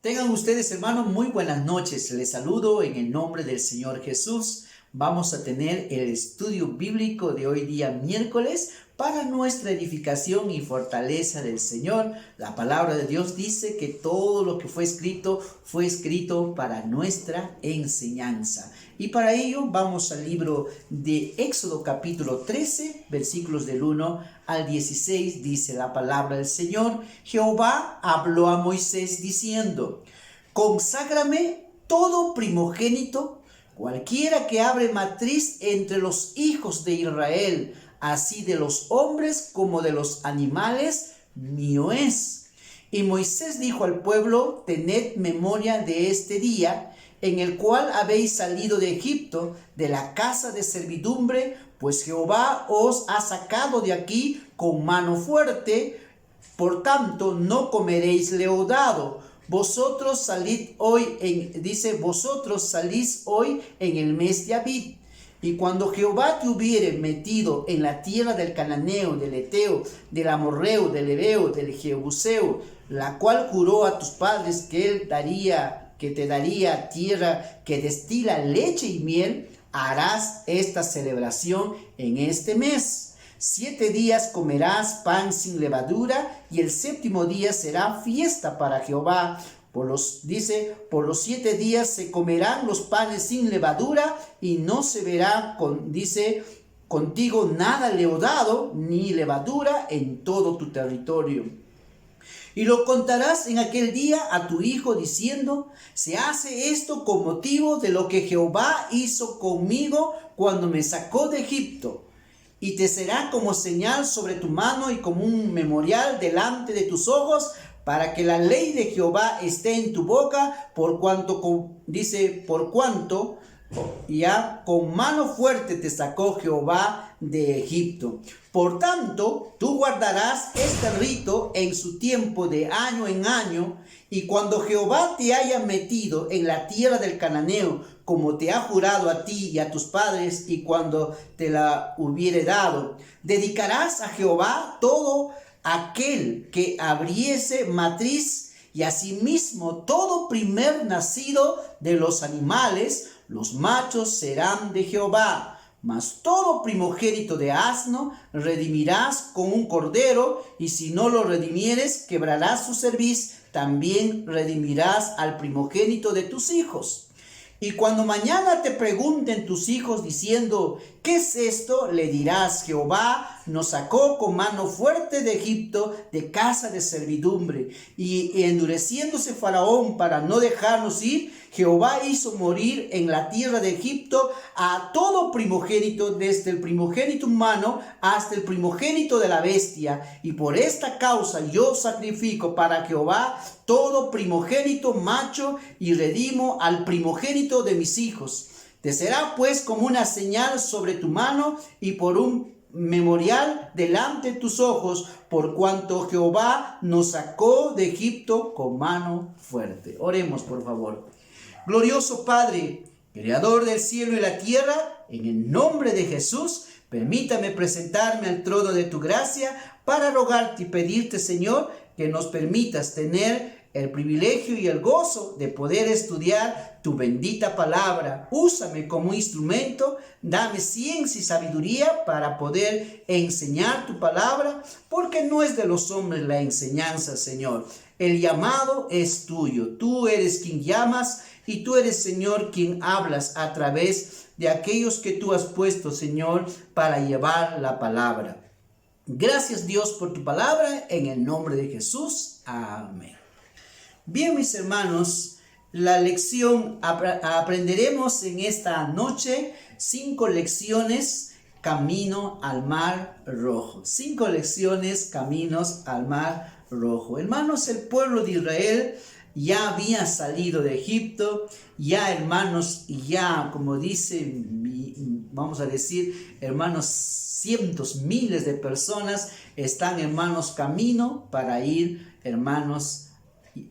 Tengan ustedes, hermanos, muy buenas noches. Les saludo en el nombre del Señor Jesús. Vamos a tener el estudio bíblico de hoy día miércoles para nuestra edificación y fortaleza del Señor. La palabra de Dios dice que todo lo que fue escrito para nuestra enseñanza. Y para ello vamos al libro de Éxodo capítulo 13, versículos del 1 al 16, dice la palabra del Señor. Jehová habló a Moisés diciendo: conságrame todo primogénito, cualquiera que abre matriz entre los hijos de Israel, así de los hombres como de los animales, mío es. Y Moisés dijo al pueblo: tened memoria de este día, en el cual habéis salido de Egipto, de la casa de servidumbre, pues Jehová os ha sacado de aquí con mano fuerte. Por tanto, no comeréis leudado. Vosotros salís hoy en el mes de Abib. Y cuando Jehová te hubiere metido en la tierra del Cananeo, del Eteo, del Amorreo, del Ebeo, del Jebuseo, la cual juró a tus padres que te daría tierra que destila leche y miel, harás esta celebración en este mes. 7 días comerás pan sin levadura, y el séptimo día será fiesta para Jehová. Por los 7 días se comerán los panes sin levadura, y no se verá contigo nada leudado ni levadura en todo tu territorio. Y lo contarás en aquel día a tu hijo diciendo: se hace esto con motivo de lo que Jehová hizo conmigo cuando me sacó de Egipto. Y te será como señal sobre tu mano y como un memorial delante de tus ojos, para que la ley de Jehová esté en tu boca, por cuanto ya con mano fuerte te sacó Jehová de Egipto. Por tanto, tú guardarás este rito en su tiempo de año en año, y cuando Jehová te haya metido en la tierra del Cananeo, como te ha jurado a ti y a tus padres, y cuando te la hubiere dado, dedicarás a Jehová todo aquel que abriese matriz, y asimismo todo primer nacido de los animales, los machos serán de Jehová. Mas todo primogénito de asno redimirás con un cordero, y si no lo redimieres, quebrarás su cerviz. También redimirás al primogénito de tus hijos. Y cuando mañana te pregunten tus hijos diciendo: ¿qué es esto?, le dirás: Jehová nos sacó con mano fuerte de Egipto, de casa de servidumbre. Y endureciéndose Faraón para no dejarnos ir, Jehová hizo morir en la tierra de Egipto a todo primogénito, desde el primogénito humano hasta el primogénito de la bestia. Y por esta causa yo sacrifico para Jehová todo primogénito macho, y redimo al primogénito de mis hijos. Te será pues como una señal sobre tu mano y por un memorial delante de tus ojos, por cuanto Jehová nos sacó de Egipto con mano fuerte. Oremos, por favor. Glorioso Padre, Creador del cielo y la tierra, en el nombre de Jesús, permítame presentarme al trono de tu gracia para rogarte y pedirte, Señor, que nos permitas tener el privilegio y el gozo de poder estudiar tu bendita palabra. Úsame como instrumento, dame ciencia y sabiduría para poder enseñar tu palabra, porque no es de los hombres la enseñanza, Señor. El llamado es tuyo. Tú eres quien llamas, y tú eres, Señor, quien hablas a través de aquellos que tú has puesto, Señor, para llevar la palabra. Gracias, Dios, por tu palabra, en el nombre de Jesús. Amén. Bien, mis hermanos, la lección aprenderemos en esta noche 5 lecciones camino al Mar Rojo. 5 lecciones caminos al Mar Rojo. Hermanos, el pueblo de Israel ya había salido de Egipto, ya, hermanos, ya, como dice, vamos a decir, hermanos, cientos, miles de personas están, hermanos, camino para ir, hermanos,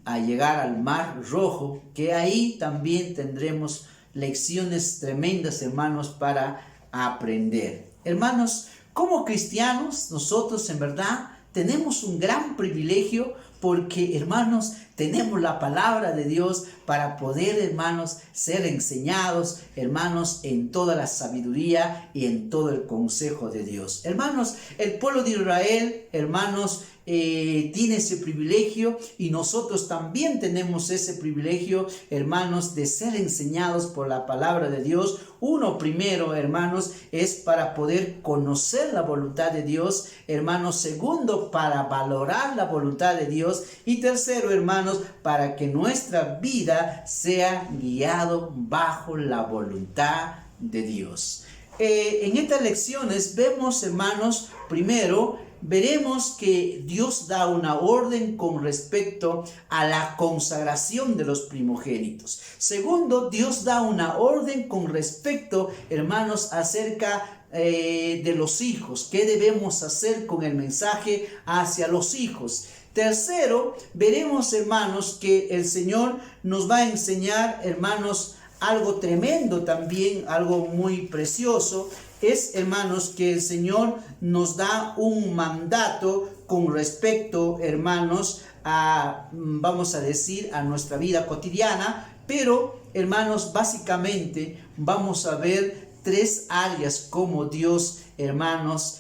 a llegar al Mar Rojo, que ahí también tendremos lecciones tremendas, hermanos, para aprender. Hermanos, como cristianos, nosotros en verdad tenemos un gran privilegio, porque, hermanos, tenemos la palabra de Dios para poder, hermanos, ser enseñados, hermanos, en toda la sabiduría y en todo el consejo de Dios. Hermanos, el pueblo de Israel, hermanos, tiene ese privilegio, y nosotros también tenemos ese privilegio, hermanos, de ser enseñados por la palabra de Dios. Uno, primero, hermanos, es para poder conocer la voluntad de Dios. Hermanos, segundo, para valorar la voluntad de Dios. Y tercero, hermanos, para que nuestra vida sea guiado bajo la voluntad de Dios. En estas lecciones vemos, hermanos, primero, veremos que Dios da una orden con respecto a la consagración de los primogénitos. Segundo, Dios da una orden con respecto, hermanos, acerca de los hijos. ¿Qué debemos hacer con el mensaje hacia los hijos? Tercero, veremos, hermanos, que el Señor nos va a enseñar, hermanos, algo tremendo también, algo muy precioso. Es, hermanos, que el Señor nos da un mandato con respecto, hermanos, a, vamos a decir, a nuestra vida cotidiana. Pero, hermanos, básicamente vamos a ver tres áreas como Dios, hermanos,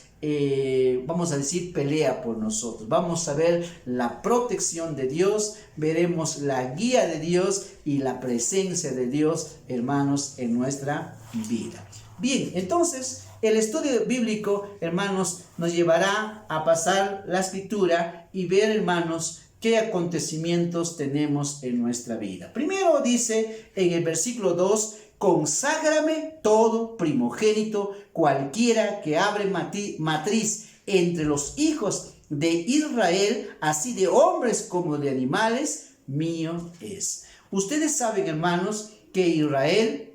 vamos a decir, pelea por nosotros. Vamos a ver la protección de Dios, veremos la guía de Dios y la presencia de Dios, hermanos, en nuestra vida. Bien, entonces el estudio bíblico, hermanos, nos llevará a pasar la escritura y ver, hermanos, qué acontecimientos tenemos en nuestra vida. Primero dice en el versículo 2, conságrame todo primogénito, cualquiera que abre matriz entre los hijos de Israel, así de hombres como de animales, mío es. Ustedes saben, hermanos, que Israel,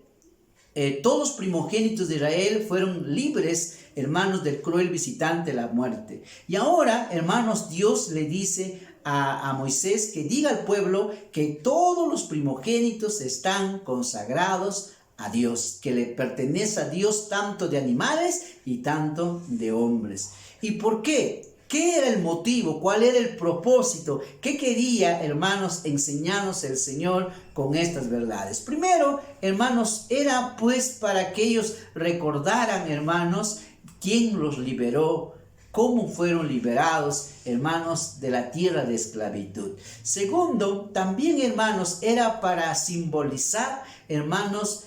todos los primogénitos de Israel fueron libres, hermanos, del cruel visitante, la muerte. Y ahora, hermanos, Dios le dice a Moisés que diga al pueblo que todos los primogénitos están consagrados a Dios, que le pertenece a Dios tanto de animales y tanto de hombres. ¿Y por qué? ¿Qué era el motivo? ¿Cuál era el propósito? ¿Qué quería, hermanos, enseñarnos el Señor con estas verdades? Primero, hermanos, era pues para que ellos recordaran, hermanos, quién los liberó, cómo fueron liberados, hermanos, de la tierra de esclavitud. Segundo, también, hermanos, era para simbolizar, hermanos,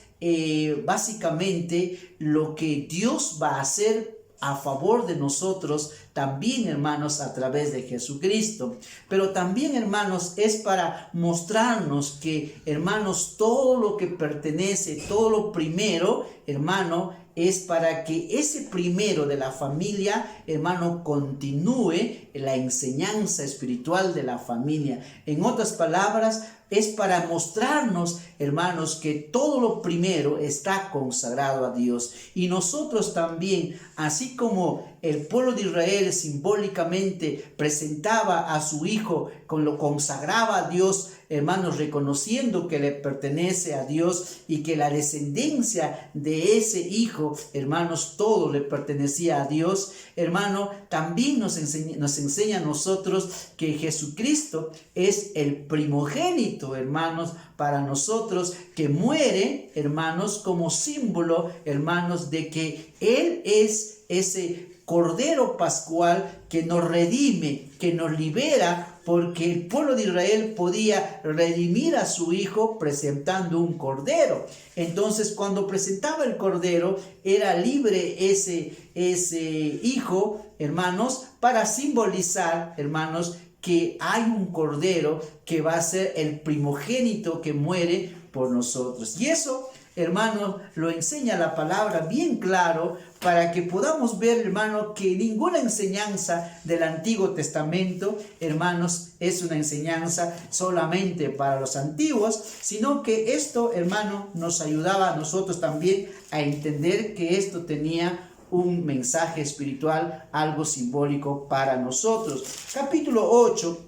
básicamente lo que Dios va a hacer a favor de nosotros, también, hermanos, a través de Jesucristo. Pero también, hermanos, es para mostrarnos que, hermanos, todo lo que pertenece, todo lo primero, hermano, es para que ese primero de la familia, hermano, continúe la enseñanza espiritual de la familia. En otras palabras, es para mostrarnos, hermanos, que todo lo primero está consagrado a Dios. Y nosotros también, así como el pueblo de Israel simbólicamente presentaba a su hijo, lo consagraba a Dios, hermanos, reconociendo que le pertenece a Dios y que la descendencia de ese hijo, hermanos, todo le pertenecía a Dios. Hermano, también nos enseña a nosotros que Jesucristo es el primogénito, hermanos, para nosotros, que muere, hermanos, como símbolo, hermanos, de que Él es ese Cordero Pascual que nos redime, que nos libera, porque el pueblo de Israel podía redimir a su hijo presentando un cordero. Entonces, cuando presentaba el cordero, era libre ese hijo, hermanos, para simbolizar, hermanos, que hay un cordero que va a ser el primogénito que muere por nosotros. Y eso, hermanos, lo enseña la palabra bien claro, para que podamos ver, hermano, que ninguna enseñanza del Antiguo Testamento, hermanos, es una enseñanza solamente para los antiguos, sino que esto, hermano, nos ayudaba a nosotros también a entender que esto tenía un mensaje espiritual, algo simbólico para nosotros. Capítulo 8,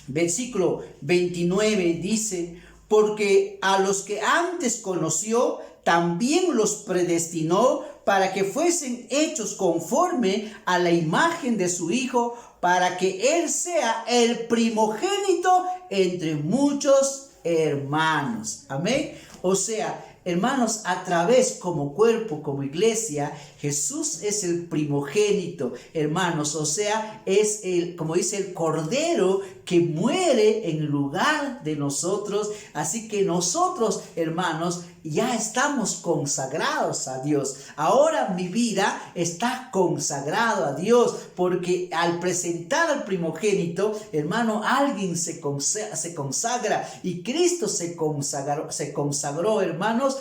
versículo 29 dice: porque a los que antes conoció, también los predestinó para que fuesen hechos conforme a la imagen de su Hijo, para que Él sea el primogénito entre muchos hermanos. Amén. O sea, hermanos, a través como cuerpo, como iglesia, Jesús es el primogénito, hermanos. O sea, es el, como dice, el cordero que muere en lugar de nosotros. Así que nosotros, hermanos, ya estamos consagrados a Dios. Ahora mi vida está consagrado a Dios, porque al presentar al primogénito, hermano, alguien se consagra, y Cristo se consagró, hermanos,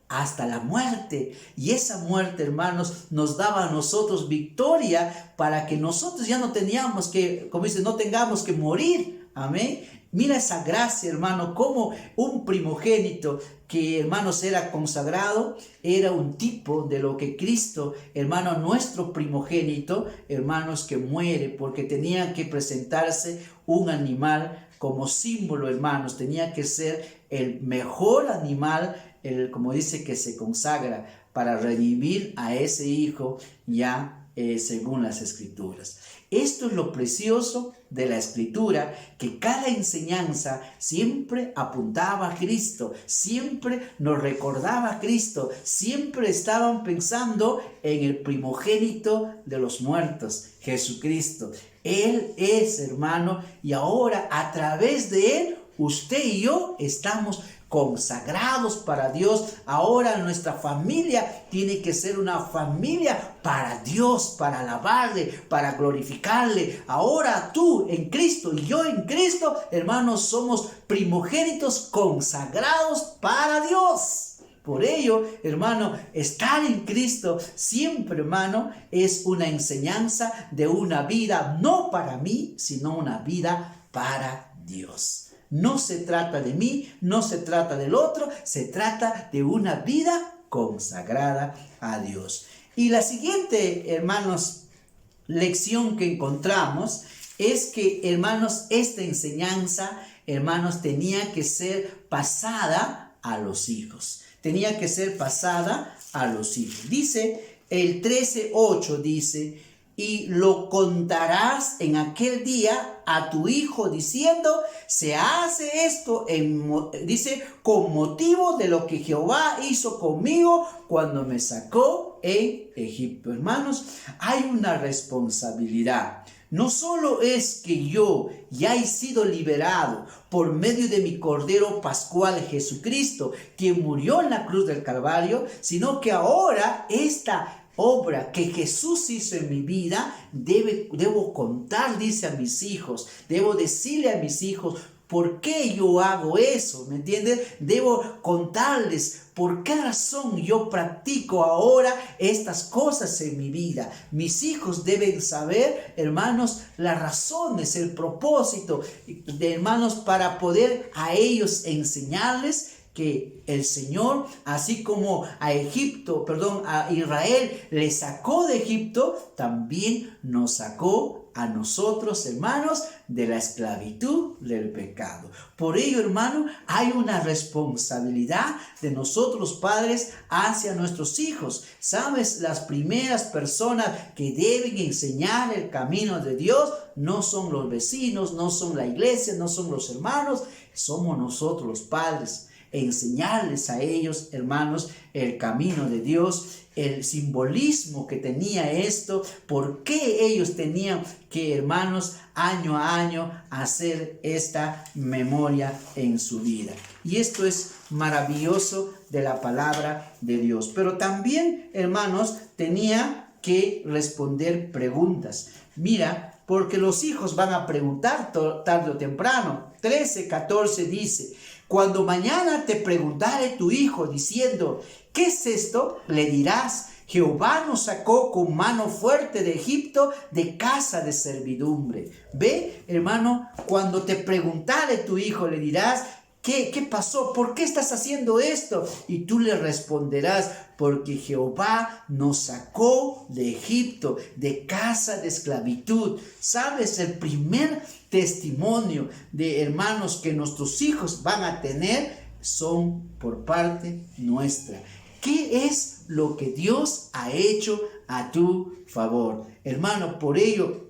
hasta la muerte. Y esa muerte, hermanos, nos daba a nosotros victoria, para que nosotros ya no teníamos que, como dice, no tengamos que morir. Amén. Mira esa gracia, hermano, como un primogénito que, hermanos, era consagrado, era un tipo de lo que Cristo, hermano, nuestro primogénito, hermanos, que muere, porque tenía que presentarse un animal como símbolo, hermanos. Tenía que ser el mejor animal, como dice, que se consagra para redimir a ese hijo, ya según las Escrituras. Esto es lo precioso de la Escritura, que cada enseñanza siempre apuntaba a Cristo, siempre nos recordaba a Cristo, siempre estaban pensando en el primogénito de los muertos, Jesucristo. Él es, hermano, y ahora a través de Él, usted y yo estamos consagrados para Dios. Ahora nuestra familia tiene que ser una familia para Dios, para alabarle, para glorificarle. Ahora tú en Cristo y yo en Cristo, hermanos, somos primogénitos consagrados para Dios. Por ello, hermano, estar en Cristo siempre, hermano, es una enseñanza de una vida no para mí, sino una vida para Dios. No se trata de mí, no se trata del otro, se trata de una vida consagrada a Dios. Y la siguiente, hermanos, lección que encontramos es que, hermanos, esta enseñanza, hermanos, tenía que ser pasada a los hijos. Tenía que ser pasada a los hijos. Dice el 13:8, dice: y lo contarás en aquel día a tu hijo, diciendo, se hace esto, dice, con motivo de lo que Jehová hizo conmigo cuando me sacó en Egipto. Hermanos, hay una responsabilidad. No solo es que yo ya he sido liberado por medio de mi Cordero Pascual Jesucristo, quien murió en la cruz del Calvario, sino que ahora esta obra que Jesús hizo en mi vida, debo contar, dice, a mis hijos. Debo decirle a mis hijos por qué yo hago eso, ¿me entiendes? Debo contarles por qué razón yo practico ahora estas cosas en mi vida. Mis hijos deben saber, hermanos, las razones, el propósito, hermanos, para poder a ellos enseñarles que el Señor, así como a Israel le sacó de Egipto, también nos sacó a nosotros, hermanos, de la esclavitud del pecado. Por ello, hermano, hay una responsabilidad de nosotros padres hacia nuestros hijos. ¿Sabes? Las primeras personas que deben enseñar el camino de Dios no son los vecinos, no son la iglesia, no son los hermanos, somos nosotros los padres. Enseñarles a ellos, hermanos, el camino de Dios, el simbolismo que tenía esto, por qué ellos tenían que, hermanos, año a año hacer esta memoria en su vida. Y esto es maravilloso de la palabra de Dios. Pero también, hermanos, tenía que responder preguntas. Mira, porque los hijos van a preguntar tarde o temprano. 13:14 dice: cuando mañana te preguntare tu hijo diciendo, ¿qué es esto? Le dirás, Jehová nos sacó con mano fuerte de Egipto, de casa de servidumbre. Ve, hermano, cuando te preguntare tu hijo, le dirás, ¿qué pasó? ¿Por qué estás haciendo esto? Y tú le responderás, porque Jehová nos sacó de Egipto, de casa de esclavitud. ¿Sabes? El primer testimonio de, hermanos, que nuestros hijos van a tener son por parte nuestra. ¿Qué es lo que Dios ha hecho a tu favor? Hermano, por ello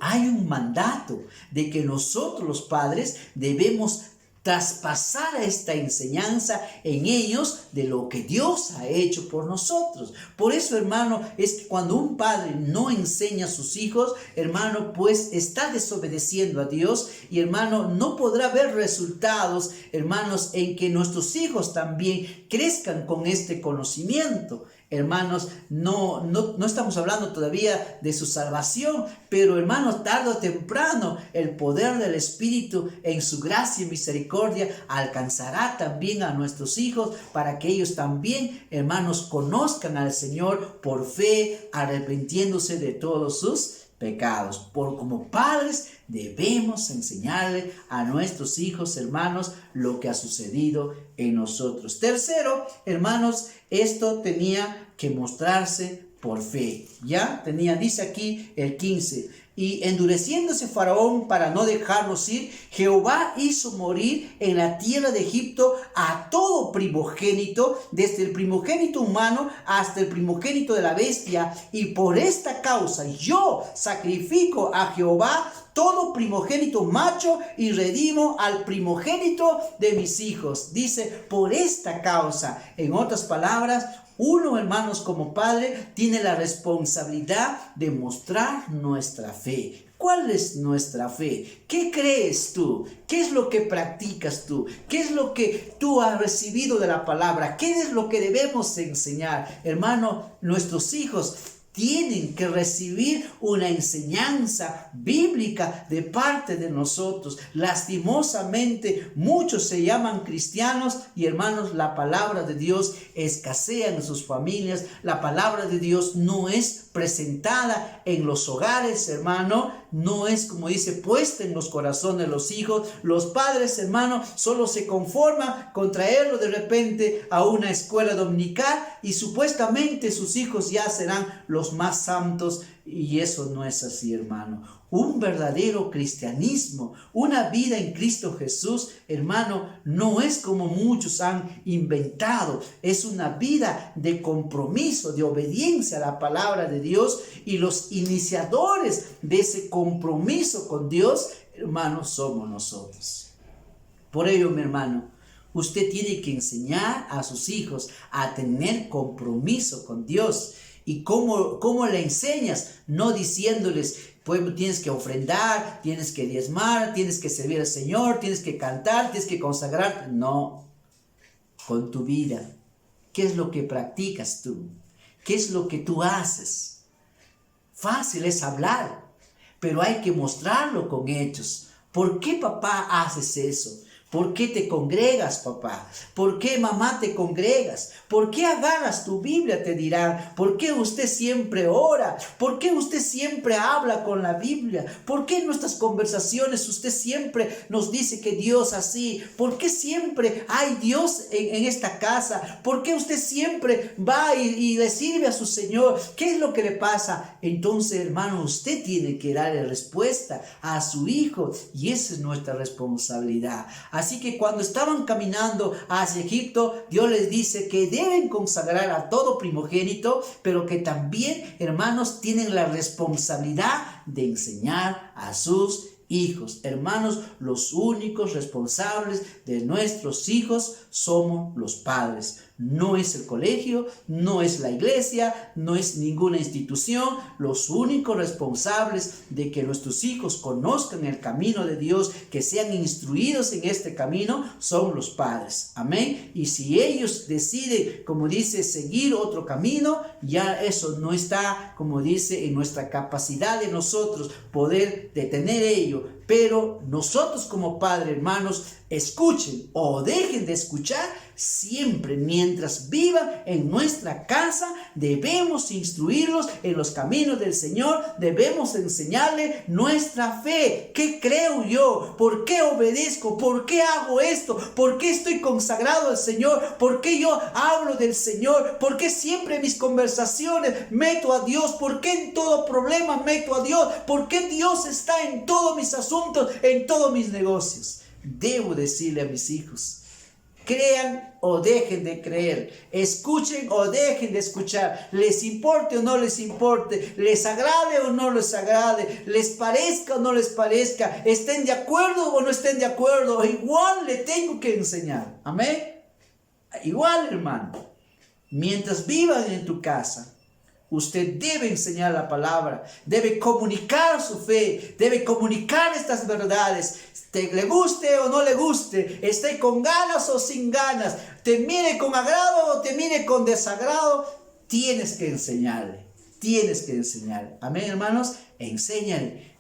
hay un mandato de que nosotros los padres debemos traspasar esta enseñanza en ellos de lo que Dios ha hecho por nosotros. Por eso, hermano, es que cuando un padre no enseña a sus hijos, hermano, pues está desobedeciendo a Dios y, hermano, no podrá ver resultados, hermanos, en que nuestros hijos también crezcan con este conocimiento. Hermanos, no estamos hablando todavía de su salvación, pero hermanos, tarde o temprano el poder del Espíritu en su gracia y misericordia alcanzará también a nuestros hijos para que ellos también, hermanos, conozcan al Señor por fe, arrepintiéndose de todos sus pecados. Como padres debemos enseñarle a nuestros hijos, hermanos, lo que ha sucedido en nosotros. Tercero, hermanos, esto tenía que mostrarse por fe. Ya dice aquí el 15. Y endureciéndose Faraón para no dejarlos ir, Jehová hizo morir en la tierra de Egipto a todo primogénito, desde el primogénito humano hasta el primogénito de la bestia. Y por esta causa yo sacrifico a Jehová todo primogénito macho y redimo al primogénito de mis hijos. Dice, por esta causa. En otras palabras, uno, hermanos, como padre, tiene la responsabilidad de mostrar nuestra fe. ¿Cuál es nuestra fe? ¿Qué crees tú? ¿Qué es lo que practicas tú? ¿Qué es lo que tú has recibido de la palabra? ¿Qué es lo que debemos enseñar? Hermano, nuestros hijos tienen que recibir una enseñanza bíblica de parte de nosotros. Lastimosamente, muchos se llaman cristianos y, hermanos, la palabra de Dios escasea en sus familias. La palabra de Dios no es presentada en los hogares, hermano. No es, como dice, puesta en los corazones de los hijos. Los padres, hermano, solo se conforman con traerlo de repente a una escuela dominical y supuestamente sus hijos ya serán los más santos, y eso no es así, hermano. Un verdadero cristianismo, una vida en Cristo Jesús, hermano, no es como muchos han inventado. Es una vida de compromiso, de obediencia a la palabra de Dios, y los iniciadores de ese compromiso con Dios, hermano, somos nosotros. Por ello, mi hermano, usted tiene que enseñar a sus hijos a tener compromiso con Dios. ¿Y cómo le enseñas? No diciéndoles, pues tienes que ofrendar, tienes que diezmar, tienes que servir al Señor, tienes que cantar, tienes que consagrar. No, con tu vida. ¿Qué es lo que practicas tú? ¿Qué es lo que tú haces? Fácil es hablar, pero hay que mostrarlo con hechos. ¿Por qué, papá, haces eso? ¿Por qué te congregas, papá? ¿Por qué, mamá, te congregas? ¿Por qué agarras tu Biblia? Te dirán. ¿Por qué usted siempre ora? ¿Por qué usted siempre habla con la Biblia? ¿Por qué en nuestras conversaciones usted siempre nos dice que Dios así? ¿Por qué siempre hay Dios en esta casa? ¿Por qué usted siempre va y le sirve a su Señor? ¿Qué es lo que le pasa? Entonces, hermano, usted tiene que darle respuesta a su hijo, y esa es nuestra responsabilidad. Así que cuando estaban caminando hacia Egipto, Dios les dice que deben consagrar a todo primogénito, pero que también, hermanos, tienen la responsabilidad de enseñar a sus hijos. Hermanos, los únicos responsables de nuestros hijos somos los padres. No es el colegio, no es la iglesia, no es ninguna institución. Los únicos responsables de que nuestros hijos conozcan el camino de Dios, que sean instruidos en este camino, son los padres. Amén. Y si ellos deciden, como dice, seguir otro camino, ya eso no está, como dice, en nuestra capacidad de nosotros poder detener ello. Pero nosotros como padres, hermanos, escuchen o dejen de escuchar, siempre mientras vivan en nuestra casa, debemos instruirlos en los caminos del Señor, debemos enseñarles nuestra fe. ¿Qué creo yo? ¿Por qué obedezco? ¿Por qué hago esto? ¿Por qué estoy consagrado al Señor? ¿Por qué yo hablo del Señor? ¿Por qué siempre en mis conversaciones meto a Dios? ¿Por qué en todo problema meto a Dios? ¿Por qué Dios está en todos mis asuntos, en todos mis negocios? Debo decirle a mis hijos crean o dejen de creer, escuchen o dejen de escuchar, les importe o no les importe, les agrade o no les agrade, les parezca o no les parezca, estén de acuerdo o no estén de acuerdo, igual le tengo que enseñar. Amén. Igual, hermano, mientras vivan en tu casa, usted debe enseñar la palabra, debe comunicar su fe, debe comunicar estas verdades. Le guste o no le guste, esté con ganas o sin ganas, te mire con agrado o te mire con desagrado, tienes que enseñarle, tienes que enseñarle. Amén, hermanos, enséñale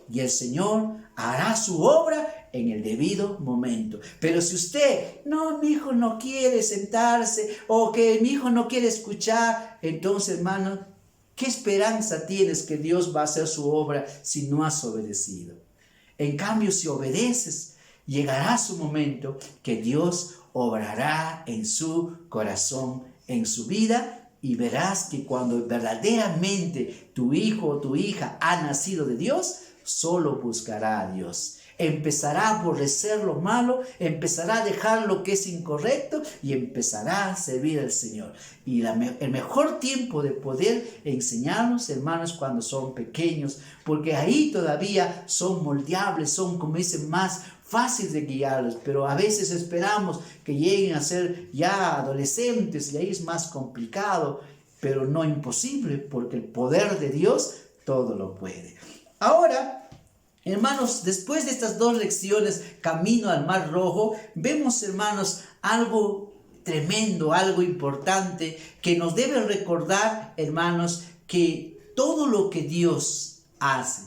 y el Señor hará su obra en el debido momento. Pero si usted, no, mi hijo no quiere sentarse o que mi hijo no quiere escuchar, entonces, hermano, ¿qué esperanza tienes que Dios va a hacer su obra si no has obedecido? En cambio, si obedeces, llegará su momento que Dios obrará en su corazón, en su vida, y verás que cuando verdaderamente tu hijo o tu hija ha nacido de Dios, solo buscará a Dios. Empezará a aborrecer lo malo, empezará a dejar lo que es incorrecto y empezará a servir al Señor. Y el mejor tiempo de poder enseñarlos, hermanos, cuando son pequeños, porque ahí todavía son moldeables, son, como dicen, más fáciles de guiarlos, pero a veces esperamos que lleguen a ser ya adolescentes y ahí es más complicado, pero no imposible, porque el poder de Dios todo lo puede. Ahora, hermanos, después de estas dos lecciones, camino al Mar Rojo, vemos, hermanos, algo tremendo, algo importante, que nos debe recordar, hermanos, que todo lo que Dios hace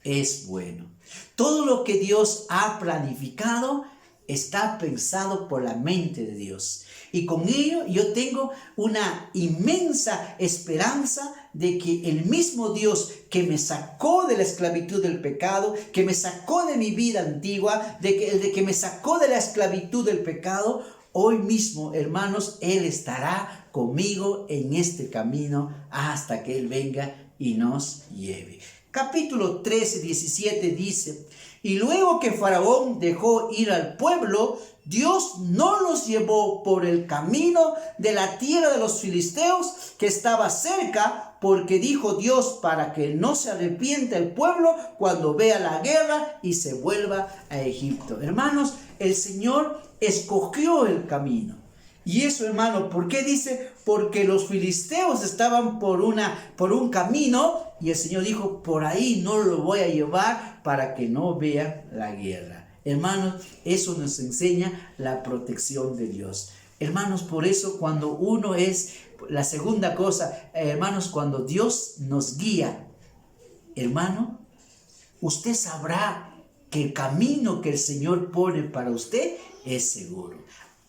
es bueno. Todo lo que Dios ha planificado está pensado por la mente de Dios. Y con ello yo tengo una inmensa esperanza de que el mismo Dios que me sacó de la esclavitud del pecado, que me sacó de mi vida antigua, de que me sacó de la esclavitud del pecado, hoy mismo, hermanos, Él estará conmigo en este camino hasta que Él venga y nos lleve. Capítulo 13, 17 dice: y luego que Faraón dejó ir al pueblo, Dios no los llevó por el camino de la tierra de los filisteos que estaba cerca, porque dijo Dios, para que no se arrepienta el pueblo cuando vea la guerra y se vuelva a Egipto. Hermanos, el Señor escogió el camino. Y eso, hermano, ¿por qué dice? Porque los filisteos estaban por un camino y el Señor dijo, por ahí no lo voy a llevar para que no vean la guerra. Hermanos, eso nos enseña la protección de Dios. Hermanos, por eso cuando uno es, la segunda cosa, hermanos, cuando Dios nos guía, hermano, usted sabrá que el camino que el Señor pone para usted es seguro.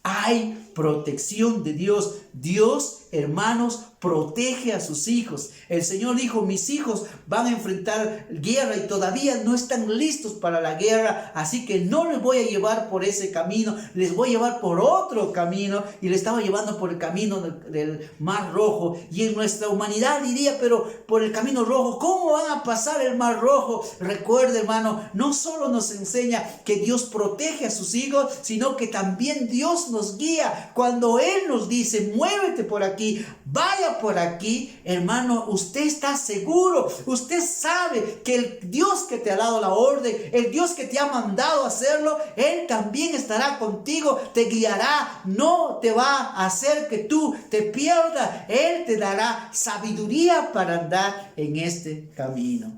Hay protección de Dios. Dios, hermanos, protege a sus hijos. El Señor dijo, mis hijos van a enfrentar guerra y todavía no están listos para la guerra, así que no les voy a llevar por ese camino, les voy a llevar por otro camino. Y le estaba llevando por el camino del Mar Rojo. Y en nuestra humanidad diría, pero por el camino rojo, ¿cómo van a pasar el Mar Rojo? Recuerde, hermano, no solo nos enseña que Dios protege a sus hijos, sino que también Dios nos guía. Cuando Él nos dice, muévete por aquí, vaya por aquí, hermano, usted está seguro, usted sabe que el Dios que te ha dado la orden, el Dios que te ha mandado a hacerlo, Él también estará contigo, te guiará, no te va a hacer que tú te pierdas, Él te dará sabiduría para andar en este camino.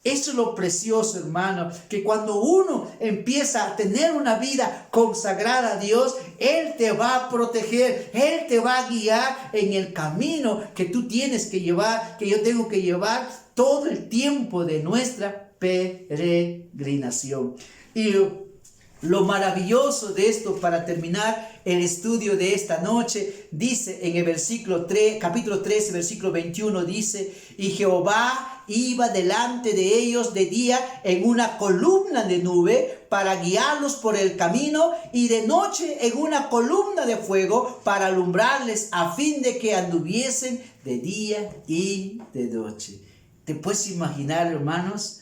Eso es lo precioso, hermano, que cuando uno empieza a tener una vida consagrada a Dios, Él te va a proteger, Él te va a guiar en el camino que tú tienes que llevar, que yo tengo que llevar todo el tiempo de nuestra peregrinación. Y lo maravilloso de esto, para terminar el estudio de esta noche, dice en el capítulo 13, versículo 21, dice, y Jehová iba delante de ellos de día en una columna de nube para guiarlos por el camino, y de noche en una columna de fuego para alumbrarles, a fin de que anduviesen de día y de noche. ¿Te puedes imaginar, hermanos?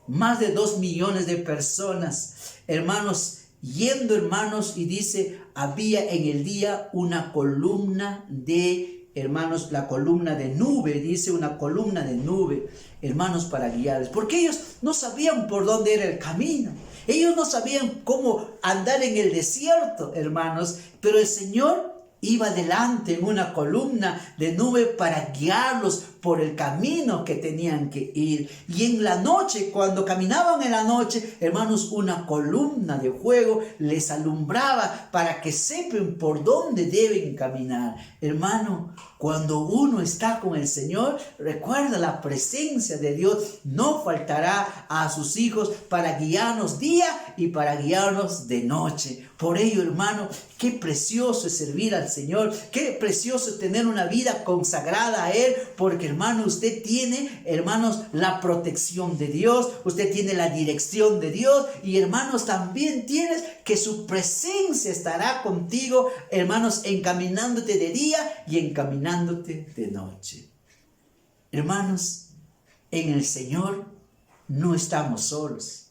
Más de 2 millones de personas, hermanos, yendo, hermanos, y dice, había en el día una columna de, hermanos, la columna de nube, dice una columna de nube, hermanos, para guiarles, porque ellos no sabían por dónde era el camino. Ellos no sabían cómo andar en el desierto, hermanos, pero el Señor iba delante en una columna de nube para guiarlos por el camino que tenían que ir. Y en la noche, cuando caminaban en la noche, hermanos, una columna de fuego les alumbraba para que sepan por dónde deben caminar. Hermano, cuando uno está con el Señor, recuerda, la presencia de Dios no faltará a sus hijos para guiarnos día y para guiarnos de noche. Por ello, hermano, qué precioso es servir al Señor, qué precioso es tener una vida consagrada a Él, porque, hermano, usted tiene, hermanos, la protección de Dios, usted tiene la dirección de Dios, y, hermanos, también tienes que su presencia estará contigo, hermanos, encaminándote de día y encaminándote de noche. Hermanos, en el Señor no estamos solos.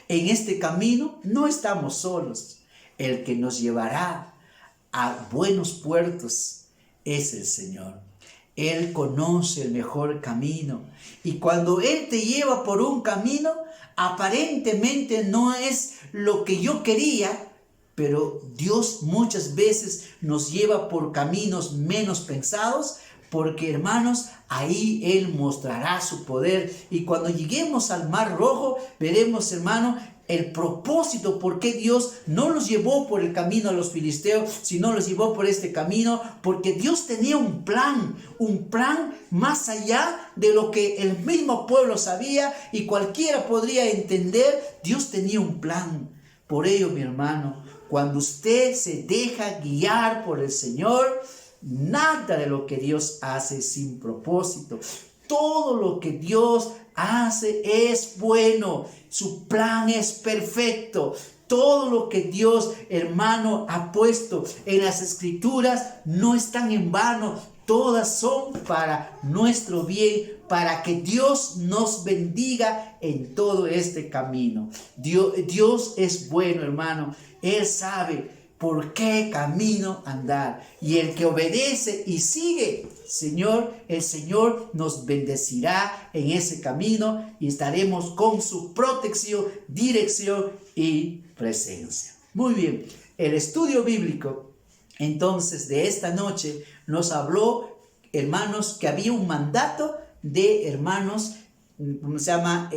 En este camino no estamos solos. El que nos llevará a buenos puertos es el Señor. Él conoce el mejor camino. Y cuando Él te lleva por un camino, aparentemente no es lo que yo quería, pero Dios muchas veces nos lleva por caminos menos pensados, porque, hermanos, ahí Él mostrará su poder. Y cuando lleguemos al Mar Rojo, veremos, hermano, el propósito por qué Dios no los llevó por el camino a los filisteos, sino los llevó por este camino, porque Dios tenía un plan más allá de lo que el mismo pueblo sabía y cualquiera podría entender. Dios tenía un plan. Por ello, mi hermano, cuando usted se deja guiar por el Señor, nada de lo que Dios hace es sin propósito. Todo lo que Dios hace es bueno. Su plan es perfecto. Todo lo que Dios, hermano, ha puesto en las Escrituras no están en vano. Todas son para nuestro bien, para que Dios nos bendiga en todo este camino. Dios es bueno, hermano. Él sabe por qué camino andar. Y el que obedece y sigue, el Señor nos bendecirá en ese camino y estaremos con su protección, dirección y presencia. Muy bien, el estudio bíblico entonces de esta noche nos habló, hermanos, que había un mandato de, hermanos,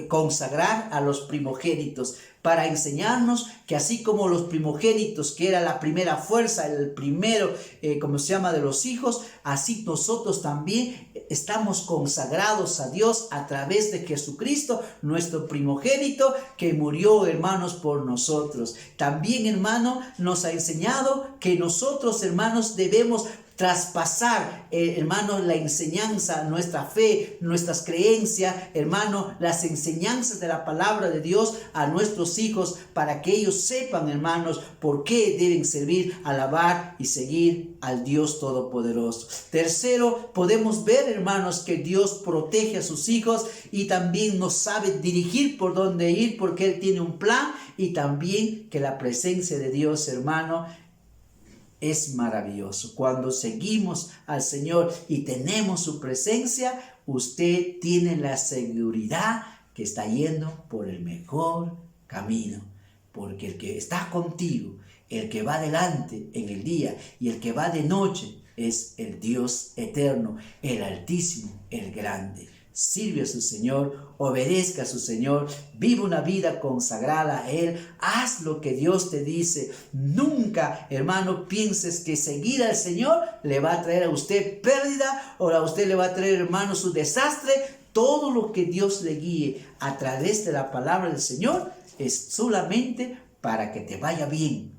consagrar a los primogénitos, para enseñarnos que así como los primogénitos, que era la primera fuerza, el primero, de los hijos, así nosotros también estamos consagrados a Dios a través de Jesucristo, nuestro primogénito, que murió, hermanos, por nosotros. También, hermano, nos ha enseñado que nosotros, hermanos, debemos traspasar, hermanos, la enseñanza, nuestra fe, nuestras creencias, hermanos, las enseñanzas de la palabra de Dios a nuestros hijos, para que ellos sepan, hermanos, por qué deben servir, alabar y seguir al Dios Todopoderoso. Tercero, podemos ver, hermanos, que Dios protege a sus hijos y también nos sabe dirigir por dónde ir, porque Él tiene un plan, y también que la presencia de Dios, hermano, es maravilloso. Cuando seguimos al Señor y tenemos su presencia, usted tiene la seguridad que está yendo por el mejor camino. Porque el que está contigo, el que va delante en el día y el que va de noche, es el Dios eterno, el Altísimo, el Grande. Sirve a su Señor, obedezca a su Señor, vive una vida consagrada a Él, haz lo que Dios te dice. Nunca, hermano, pienses que seguir al Señor le va a traer a usted pérdida o a usted le va a traer, hermano, su desastre. Todo lo que Dios le guíe a través de la palabra del Señor es solamente para que te vaya bien,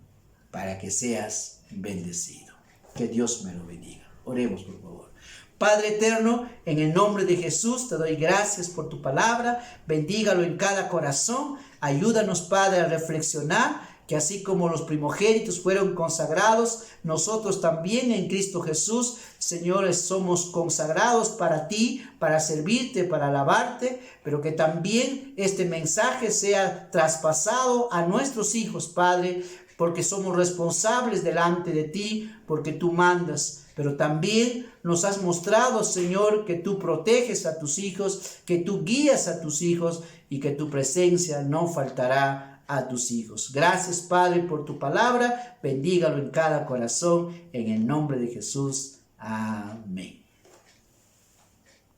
para que seas bendecido. Que Dios me lo bendiga. Oremos, por favor. Padre eterno, en el nombre de Jesús te doy gracias por tu palabra. Bendígalo en cada corazón. Ayúdanos, Padre, a reflexionar que que así como los primogénitos fueron consagrados, nosotros también en Cristo Jesús, señores, somos consagrados para ti, para servirte, para alabarte, pero que también este mensaje sea traspasado a nuestros hijos, Padre, porque somos responsables delante de ti, porque tú mandas. Pero también nos has mostrado, Señor, que tú proteges a tus hijos, que tú guías a tus hijos y que tu presencia no faltará a tus hijos. Gracias, Padre, por tu palabra. Bendígalo en cada corazón, en el nombre de Jesús. Amén.